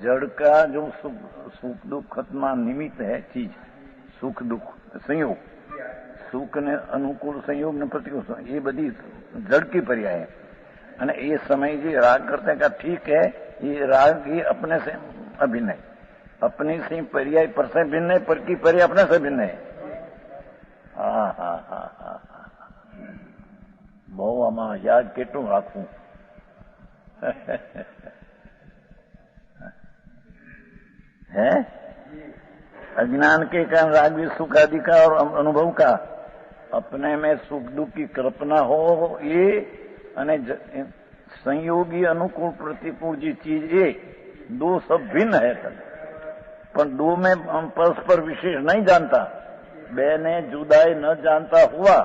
जड़ का जो सुख दुख खत्मा निमित्त है चीज, सुख दुख संयोग, सुख ने अनुकूल संयोग ने प्रतिकूल, ये बड़ी जड़ की पर्याय है. અને એ समय जी राग करते हैं, ठीक है, ये राग ये अपने से अभिन्न है, अपने से पर्याय पर से भिन्न है, पर की पर्याय अपने से भिन्न है. हाँ हाँ हाँ हाँ, બહુ આમાં યાદ કેટલું રાખવું. है अज्ञान के कारण राग भी सुख आदि का और अनुभव का, अपने में सुख दुख की कल्पना हो, ये અને સંયોગી अनुकूल प्रतिकूल जी चीज ये दो सब भिन्न है. पर दो में हम परस्पर विशेष नहीं जानता, बे ने जुदाई न जानता हुआ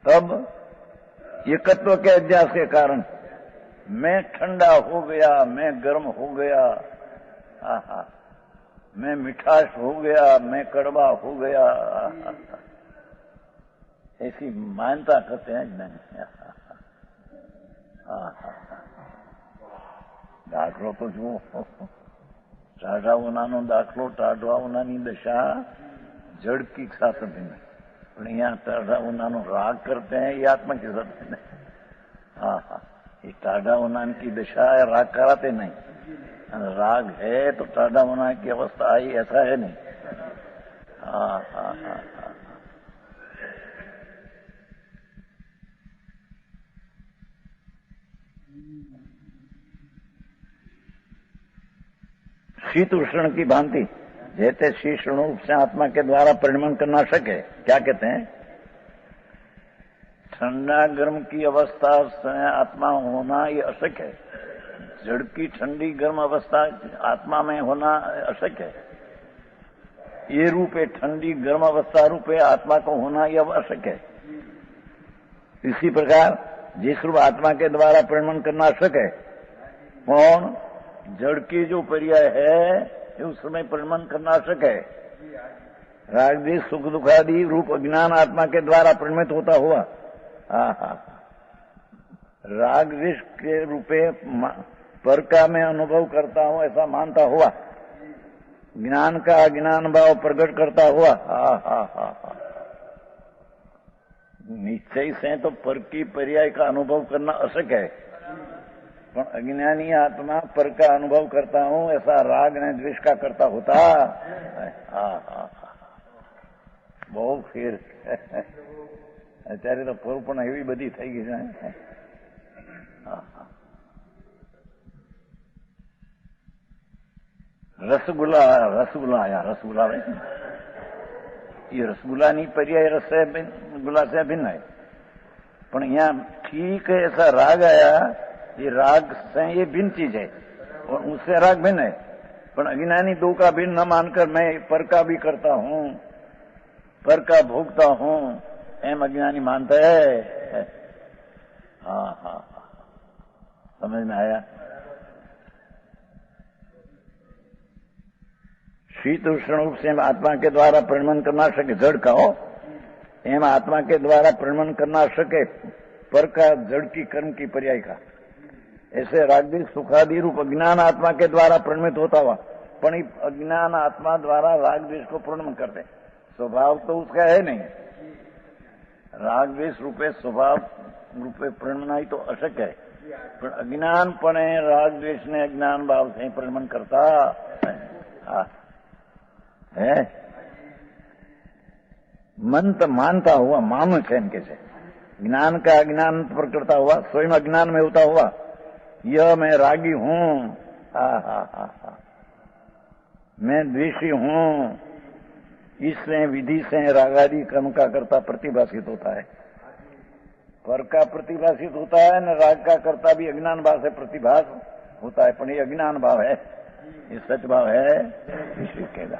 तब एकत्व के अध्यास के कारण मैं ठंडा हो गया, मैं गर्म हो गया, मैं मिठास हो गया, मैं कड़वा हो गया, ऐसी मान्यता करते हैं. नहीं, દાખલો તો જુઓ, ટાઢાઓનાનો દાખલો, ટાઢાઓનાની દશા जड़ की साथ भिन्न है, पर यहाँ ટાઢાઓનાનો राग करते हैं, ये आत्मा के साथ भिन्न है. हाँ हाँ, ये ટાઢાઓનાन की दशा है, राग कराते नहीं. राग है तो ટાઢાઓના की अवस्था आई, ऐसा है नहीं. हाँ हाँ हाँ, शीत उष्ण की भांति जैसे शीतुष्ण रूप से आत्मा के द्वारा परिणमन करना सके. क्या कहते हैं, ठंडा गर्म की अवस्था से आत्मा होना ये अशक्य है. जड़ की ठंडी गर्म अवस्था आत्मा में होना अशक्य है. ये रूप है, ठंडी गर्म अवस्था रूप है, आत्मा को होना यह अशक्य है. इसी प्रकार जिस रूप आत्मा के द्वारा परिणमन करना शक्य है, कौन जड़ की जो पर्याय है उस समय परिणमन करना शक्य है. राग भी सुख दुखादि रूप अज्ञान आत्मा के द्वारा परिणमित होता हुआ, राग विष के रूपे पर का मैं अनुभव करता हूं ऐसा मानता हुआ, ज्ञान का अज्ञान भाव प्रकट करता हुआ, हा। निश्चय से तो पर की पर्याय का अनुभव करना अशक्य है, पर अज्ञानी आत्मा पर का अनुभव करता हूं ऐसा राग ने द्वेष का करता होता। हा। बहुत फेर અત્યારે તો ફોર પણ એવી બધી થઈ ગઈ છે। રસગુલ્લા આયા, રસગુલ્લા ये रसगुल्ला नहीं पर्याय रस से गुला से भिन्न है, पर यहाँ ठीक है ऐसा राग आया, ये राग से ये भिन्न चीज है और उससे राग भिन्न है, पर अज्ञानी दो का भिन्न न मानकर मैं पर का भी करता हूँ, पर का भोगता हूँ, एम अज्ञानी मानता है। हाँ, समझ में आया। शीत उष्ण रूप से आत्मा के द्वारा प्रणमन करना सके, जड़ का हो एम आत्मा के द्वारा प्रणमन करना सके, पर का जड़ की कर्म की पर्याय का, ऐसे रागद्वेष सुखादि रूप अज्ञान आत्मा के द्वारा प्रणमित होता हुआ, पर अज्ञान आत्मा द्वारा रागद्वेष को प्रणमन करते, स्वभाव तो उसका है नहीं, रागद्वेष रूपे स्वभाव रूपे प्रणमनाई तो अशक्य है, पर अज्ञान पणे रागद्वेष ने अज्ञान भाव से प्रणमन करता है। मन तो मानता हुआ मानो है इनके से, ज्ञान का अज्ञान पर करता हुआ, स्वयं अज्ञान में होता हुआ, यह मैं रागी हूं, मैं द्वेषी हूं, इससे विधि से रागादि कर्म का कर्ता प्रतिभाषित होता है, पर का प्रतिभाषित होता है न राग का कर्ता भी अज्ञान भाव से प्रतिभास होता है, पर ये अज्ञान भाव है, ये सच भाव है, इसी कहना।